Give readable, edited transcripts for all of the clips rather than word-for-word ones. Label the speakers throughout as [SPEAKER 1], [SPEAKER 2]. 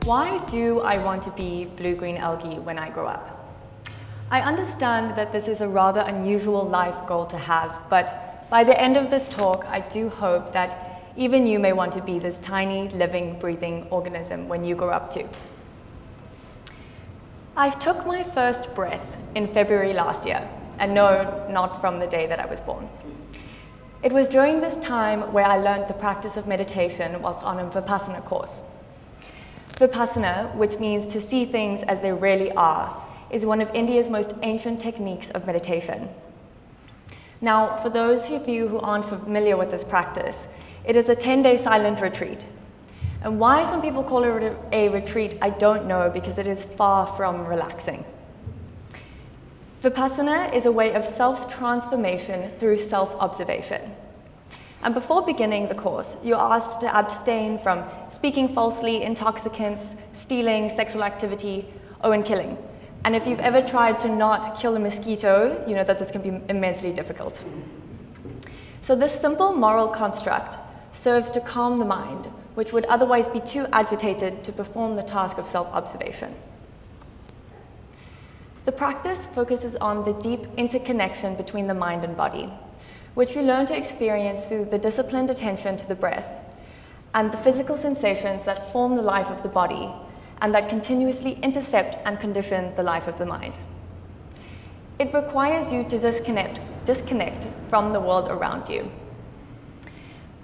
[SPEAKER 1] Why do I want to be blue-green algae when I grow up? I understand that this is a rather unusual life goal to have, but by the end of this talk, I do hope that even you may want to be this tiny, living, breathing organism when you grow up too. I took my first breath in February last year, and no, not from the day that I was born. It was during this time where I learned the practice of meditation whilst on a Vipassana course. Vipassana, which means to see things as they really are, is one of India's most ancient techniques of meditation. Now, for those of you who aren't familiar with this practice, it is a 10-day silent retreat. And why some people call it a retreat, I don't know, because it is far from relaxing. Vipassana is a way of self-transformation through self-observation. And before beginning the course, you're asked to abstain from speaking falsely, intoxicants, stealing, sexual activity, and killing. And if you've ever tried to not kill a mosquito, you know that this can be immensely difficult. So this simple moral construct serves to calm the mind, which would otherwise be too agitated to perform the task of self-observation. The practice focuses on the deep interconnection between the mind and body, which we learn to experience through the disciplined attention to the breath and the physical sensations that form the life of the body and that continuously intercept and condition the life of the mind. It requires you to disconnect from the world around you.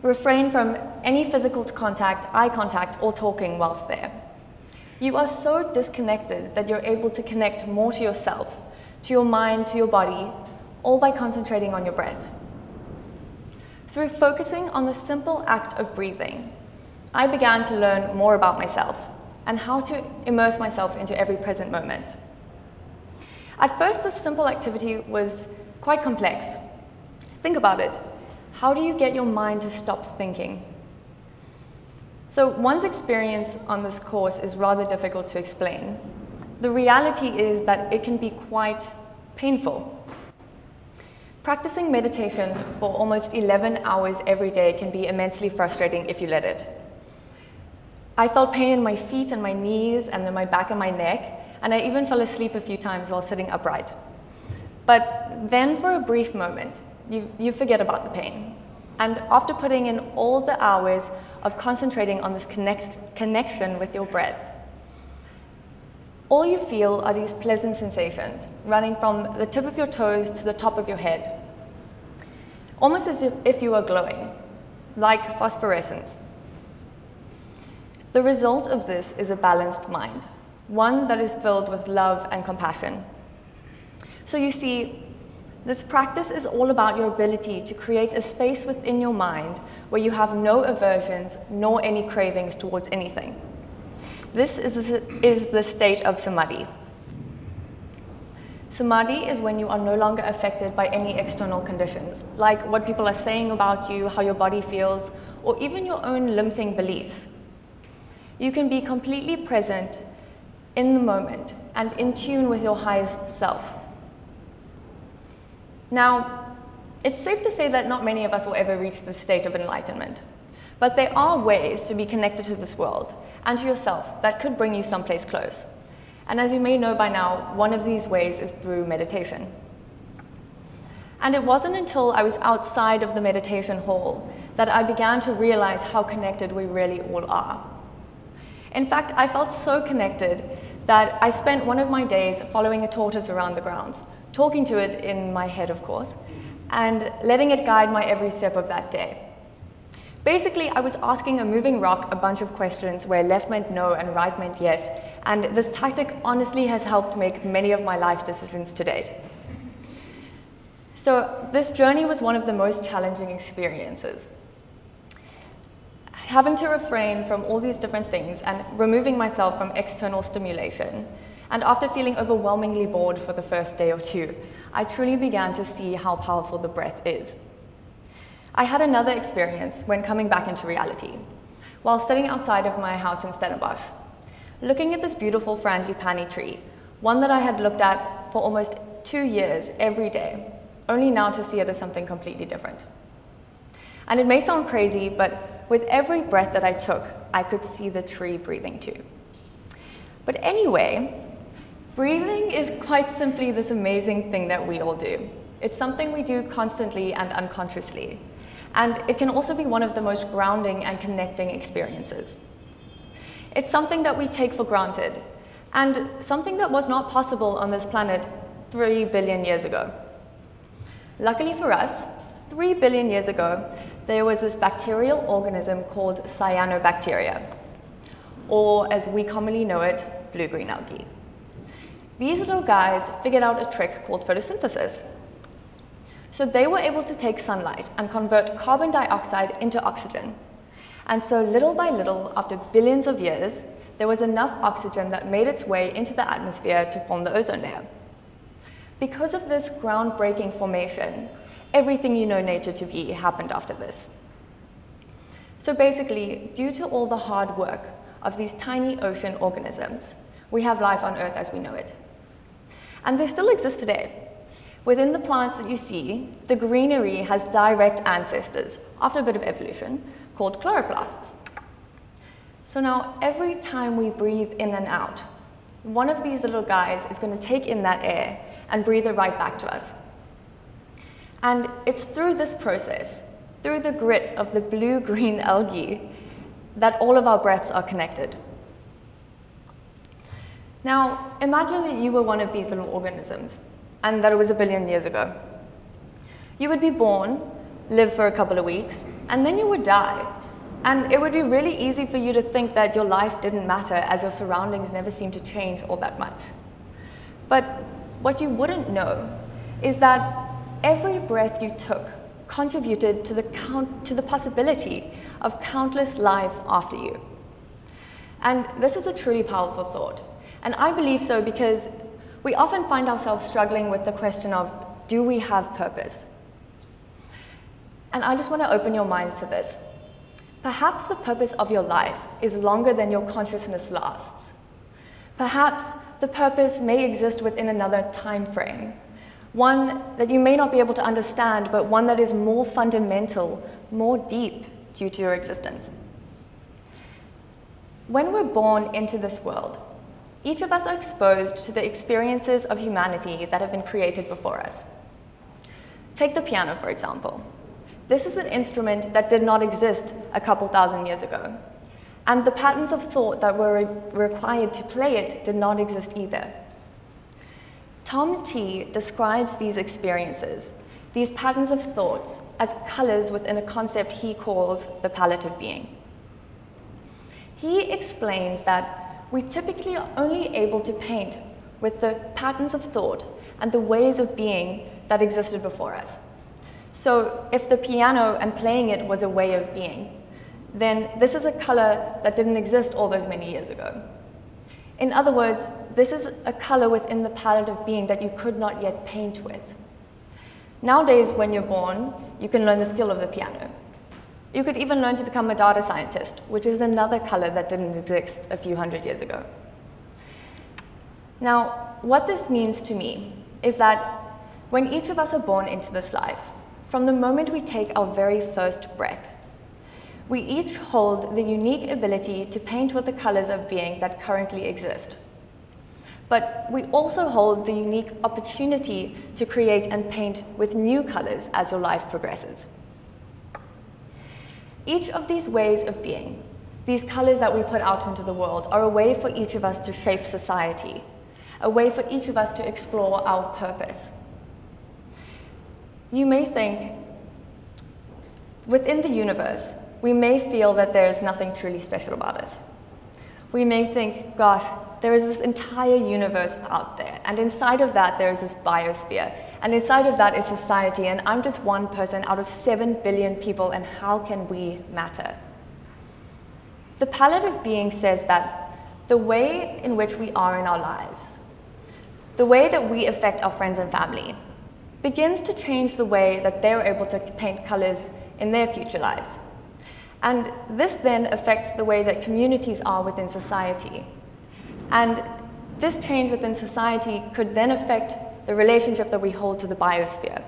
[SPEAKER 1] Refrain from any physical contact, eye contact, or talking whilst there. You are so disconnected that you're able to connect more to yourself, to your mind, to your body, all by concentrating on your breath. Through focusing on the simple act of breathing, I began to learn more about myself and how to immerse myself into every present moment. At first, this simple activity was quite complex. Think about it. How do you get your mind to stop thinking? So one's experience on this course is rather difficult to explain. The reality is that it can be quite painful. Practicing meditation for almost 11 hours every day can be immensely frustrating if you let it. I felt pain in my feet and my knees and then my back and my neck, and I even fell asleep a few times while sitting upright. But then for a brief moment, you forget about the pain. And after putting in all the hours of concentrating on this connection with your breath, all you feel are these pleasant sensations running from the tip of your toes to the top of your head, almost as if you are glowing, like phosphorescence. The result of this is a balanced mind, one that is filled with love and compassion. So you see, this practice is all about your ability to create a space within your mind where you have no aversions nor any cravings towards anything. This is the state of samadhi. Samadhi is when you are no longer affected by any external conditions, like what people are saying about you, how your body feels, or even your own limiting beliefs. You can be completely present in the moment and in tune with your highest self. Now, it's safe to say that not many of us will ever reach this state of enlightenment, but there are ways to be connected to this world and to yourself that could bring you someplace close. And as you may know by now, one of these ways is through meditation. And it wasn't until I was outside of the meditation hall that I began to realize how connected we really all are. In fact, I felt so connected that I spent one of my days following a tortoise around the grounds, talking to it in my head, of course, and letting it guide my every step of that day. Basically, I was asking a moving rock a bunch of questions where left meant no and right meant yes, and this tactic honestly has helped make many of my life decisions to date. So this journey was one of the most challenging experiences. Having to refrain from all these different things and removing myself from external stimulation, and after feeling overwhelmingly bored for the first day or two, I truly began to see how powerful the breath is. I had another experience when coming back into reality, while sitting outside of my house in Stellenbosch, looking at this beautiful frangipani tree, one that I had looked at for almost 2 years every day, only now to see it as something completely different. And it may sound crazy, but with every breath that I took, I could see the tree breathing too. But anyway, breathing is quite simply this amazing thing that we all do. It's something we do constantly and unconsciously, and it can also be one of the most grounding and connecting experiences. It's something that we take for granted, and something that was not possible on this planet 3 billion years ago. Luckily for us, 3 billion years ago, there was this bacterial organism called cyanobacteria, or as we commonly know it, blue-green algae. These little guys figured out a trick called photosynthesis. So they were able to take sunlight and convert carbon dioxide into oxygen. And so little by little, after billions of years, there was enough oxygen that made its way into the atmosphere to form the ozone layer. Because of this groundbreaking formation, everything you know nature to be happened after this. So basically, due to all the hard work of these tiny ocean organisms, we have life on Earth as we know it. And they still exist today. Within the plants that you see, the greenery has direct ancestors, after a bit of evolution, called chloroplasts. So now, every time we breathe in and out, one of these little guys is going to take in that air and breathe it right back to us. And it's through this process, through the grit of the blue-green algae, that all of our breaths are connected. Now, imagine that you were one of these little organisms, and that it was 1 billion years ago. You would be born, live for a couple of weeks, and then you would die. And it would be really easy for you to think that your life didn't matter, as your surroundings never seem to change all that much. But what you wouldn't know is that every breath you took contributed to the possibility of countless life after you. And this is a truly powerful thought. And I believe so because we often find ourselves struggling with the question of, do we have purpose? And I just want to open your minds to this. Perhaps the purpose of your life is longer than your consciousness lasts. Perhaps the purpose may exist within another time frame, one that you may not be able to understand, but one that is more fundamental, more deep due to your existence. When we're born into this world, each of us are exposed to the experiences of humanity that have been created before us. Take the piano, for example. This is an instrument that did not exist a couple thousand years ago, and the patterns of thought that were required to play it did not exist either. Tom T describes these experiences, these patterns of thoughts, as colors within a concept he calls the palette of being. He explains that we typically are only able to paint with the patterns of thought and the ways of being that existed before us. So if the piano and playing it was a way of being, then this is a color that didn't exist all those many years ago. In other words, this is a color within the palette of being that you could not yet paint with. Nowadays, when you're born, you can learn the skill of the piano. You could even learn to become a data scientist, which is another color that didn't exist a few hundred years ago. Now, what this means to me is that when each of us are born into this life, from the moment we take our very first breath, we each hold the unique ability to paint with the colors of being that currently exist. But we also hold the unique opportunity to create and paint with new colors as your life progresses. Each of these ways of being, these colors that we put out into the world, are a way for each of us to shape society, a way for each of us to explore our purpose. You may think, within the universe, we may feel that there is nothing truly special about us. We may think, gosh, there is this entire universe out there, and inside of that there is this biosphere, and inside of that is society, and I'm just one person out of 7 billion people, and how can we matter? The palette of being says that the way in which we are in our lives, the way that we affect our friends and family, begins to change the way that they're able to paint colors in their future lives. And this then affects the way that communities are within society. And this change within society could then affect the relationship that we hold to the biosphere.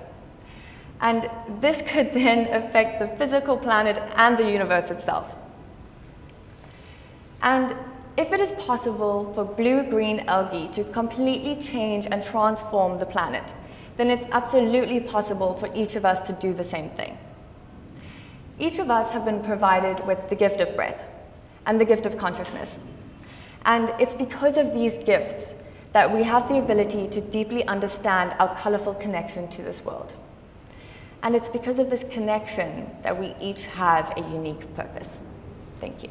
[SPEAKER 1] And this could then affect the physical planet and the universe itself. And If it is possible for blue-green algae to completely change and transform the planet, then it's absolutely possible for each of us to do the same thing. Each of us have been provided with the gift of breath and the gift of consciousness. And it's because of these gifts that we have the ability to deeply understand our colorful connection to this world. And it's because of this connection that we each have a unique purpose. Thank you.